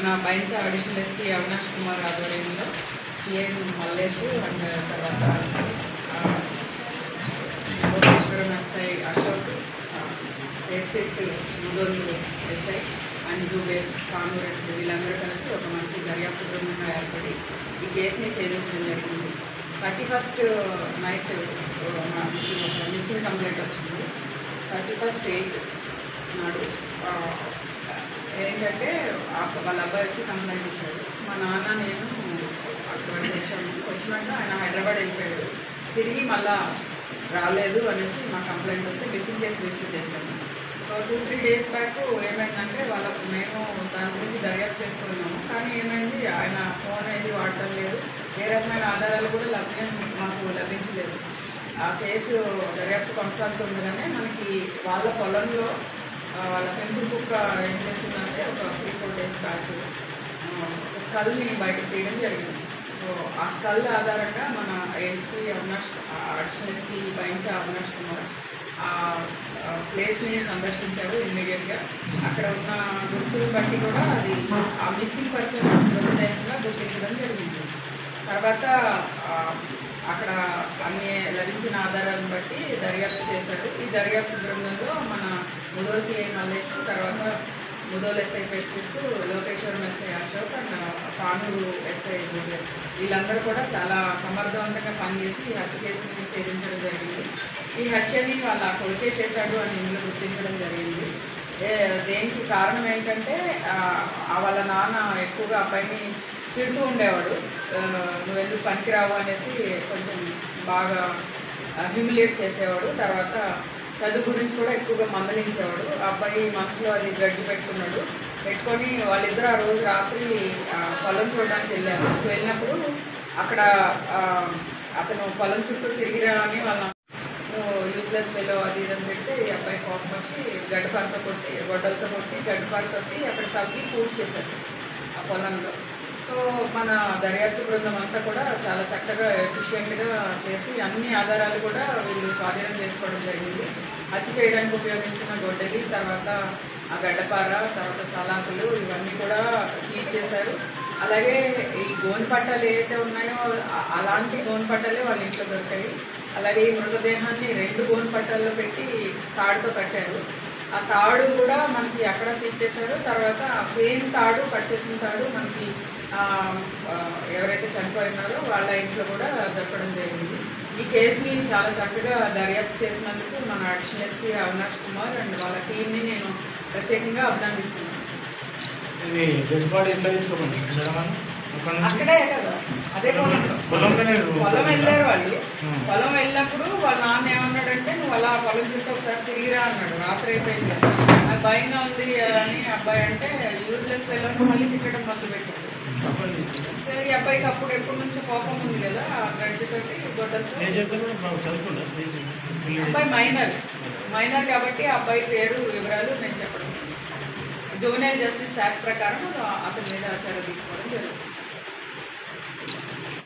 మన Bhainsa additional SP Avinash Kumar ఆధ్వర్యంలో CI Mallesh and తర్వాత Lokeshwaram SI Ashok, SS Mudhol SI and Zubair Kanur SI వీళ్ళందరూ కలిసి ఒక మంచి దర్యాప్తు బృందంగా ఏర్పడి ఈ కేసుని ఛేదించడం జరిగింది. 31st నైట్ మనకి ఒక మిస్సింగ్ కంప్లైంట్ వచ్చింది. 31st 8 నాడు ఏంటంటే వాళ్ళ అబ్బాయి వచ్చి కంప్లైంట్ ఇచ్చాడు. మా నాన్న నేను అక్కడికి వచ్చినాక ఆయన హైదరాబాద్ వెళ్ళిపోయాడు, తిరిగి మళ్ళా రాలేదు అనేసి మా కంప్లైంట్ వస్తే మిస్సింగ్ కేసు రిజిస్టర్ చేశాను. సో 2-3 days బ్యాక్ ఏమైందంటే మేము దాని గురించి దర్యాప్తు చేస్తున్నాము, కానీ ఏమైంది ఆయన ఫోన్ అనేది వాడటం లేదు, ఏ రకమైన ఆధారాలు కూడా మాకు లభించలేదు. ఆ కేసు దర్యాప్తు కొనసాగుతుండగానే మనకి వాళ్ళ పొలంలో వాళ్ళ పెంపుడు కుక్క ఏం చేసిందంటే ఒక 3-4 days బ్యాక్ ఒక స్కల్ని బయటకు తీయడం జరిగింది. సో ఆ స్కల్ ఆధారంగా మన SP additional SP Bhainsa Avinash Kumar ఆ ప్లేస్ని సందర్శించారు ఇమ్మీడియట్గా. అక్కడ ఉన్న గుర్తులను బట్టి కూడా అది ఆ మిస్సింగ్ పర్సన్ మృతదేహంగా గుర్తించడం జరిగింది. తర్వాత అక్కడ అన్ని లభించిన ఆధారాలను బట్టి దర్యాప్తు చేశారు. ఈ దర్యాప్తు బృందంలో మన ముదోల్ సిఐ మల్లేష్, తర్వాత Mudhol SI పెర్సిస్, Lokeshwaram SI Ashok and Kanuru SI Zubair వీళ్ళందరూ కూడా చాలా సమర్థవంతంగా పనిచేసి ఈ హత్య కేసుని ఛేదించడం జరిగింది. ఈ హత్యని వాళ్ళ కొడుకే చేశాడు అని ఇందులో గుర్తించడం జరిగింది. దేనికి కారణం ఏంటంటే వాళ్ళ నాన్న ఎక్కువగా అబ్బాయిని తిడుతూ ఉండేవాడు, నువ్వు ఎందుకు పనికిరావు అనేసి కొంచెం బాగా హ్యూమిలియేట్ చేసేవాడు. తర్వాత చదువు గురించి కూడా ఎక్కువగా మందలించేవాడు. అబ్బాయి మనసులో అది గ్రడ్జ్ పెట్టుకొని వాళ్ళిద్దరు ఆ రోజు రాత్రి పొలం చూడడానికి వెళ్ళినప్పుడు అక్కడ అతను పొలం చుట్టూ తిరిగిరా అని వాళ్ళ యూస్లెస్ ఫెలో అది ఇదని పెడితే ఈ అబ్బాయి కోపం వచ్చి గొడ్డలతో కొట్టి గడ్డపారతో అక్కడ తవ్వి పూర్తి చేశారు ఆ పొలంలో. సో మన దర్యాప్తు బృందం అంతా కూడా చాలా చక్కగా ఎఫిషియెంట్గా చేసి అన్ని ఆధారాలు కూడా వీళ్ళు స్వాధీనం చేసుకోవడం జరిగింది. హత్య చేయడానికి ఉపయోగించిన గొడ్డలి, తర్వాత ఆ గడ్డపార, తర్వాత సలాకులు ఇవన్నీ కూడా సీజ్ చేశారు. అలాగే ఈ గోను పట్టాలు ఏవైతే ఉన్నాయో అలాంటి గోను పట్టాలే వాళ్ళ ఇంట్లో దొరికాయి. అలాగే ఈ మృతదేహాన్ని 2 గోను పట్టాల్లో పెట్టి తాడుతో కట్టారు. ఆ తాడు కూడా మనకి అక్కడ సీజ్ చేశారు. తర్వాత ఆ సేమ్ తాడు, కట్ చేసిన తాడు మనకి ఎవరైతే చనిపోయినారో వాళ్ళ ఇంట్లో కూడా దొరకడం జరిగింది. ఈ కేసుని చాలా చక్కగా దర్యాప్తు చేసినందుకు మన additional SP Avinash Kumar and వాళ్ళ టీంని నేను ప్రత్యేకంగా అభినందిస్తున్నాను. ఇది డెడ్ బాడీ ఎట్లా తీసుకోకండి అక్కడే కదా, అదే పొలం వెళ్ళారు వాళ్ళు. పొలం వెళ్ళినప్పుడు వాళ్ళ నాన్న ఏమన్నాడంటే నువ్వు అలా పొలం చుట్టూ ఒకసారి తిరిగిరా అన్నాడు. రాత్రి అయిపోయింది కదా, నాకు భయంగా ఉంది అని అబ్బాయి అంటే యూజ్లెస్ వెళ్ళాక మళ్ళీ తిట్టడం మొదలుపెట్టాడు. ఈ అబ్బాయికి అప్పుడు ఎప్పటి నుంచో కోపం ఉంది కదా, గడ్డి తోటి గొడ్డలతో. అబ్బాయి మైనర్ కాబట్టి ఆ అబ్బాయి పేరు వివరాలు నేను చెప్పడం. జూనియర్ జస్టిస్ యాక్ట్ ప్రకారం అతని మీద చర్య తీసుకోవడం జరుగుతుంది.